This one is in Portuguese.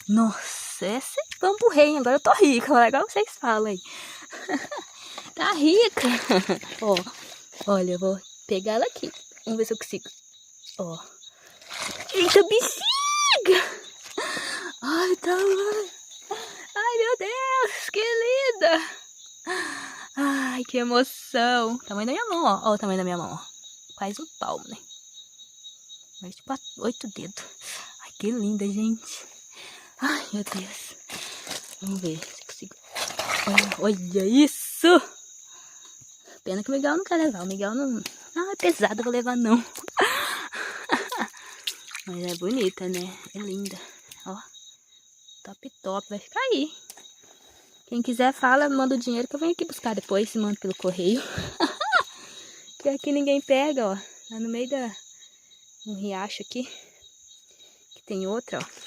Nossa, essa é bambu rei. Agora eu tô rica, igual vocês falam aí. Tá rica. Ó, olha, eu vou pegar ela aqui. Vamos ver se eu consigo. Ó. Eita, bexiga! Ai, tá. Ai, meu Deus, que linda! Ai, que emoção. Tamanho da minha mão, ó. Ó o tamanho da minha mão, ó. Quase um palmo, né? Mais de 8 dedos. Ai, que linda, gente. Ai, meu Deus. Vamos ver se eu consigo. Olha isso! Pena que o Miguel não quer levar. O Miguel não... Ah, é pesado, eu vou levar não. Mas é bonita, né? É linda. Ó. Top, top. Vai ficar aí. Quem quiser, fala, manda o dinheiro que eu venho aqui buscar depois. Mando pelo correio. Que aqui ninguém pega, ó. Lá no meio da... um riacho aqui. Que tem outra, ó.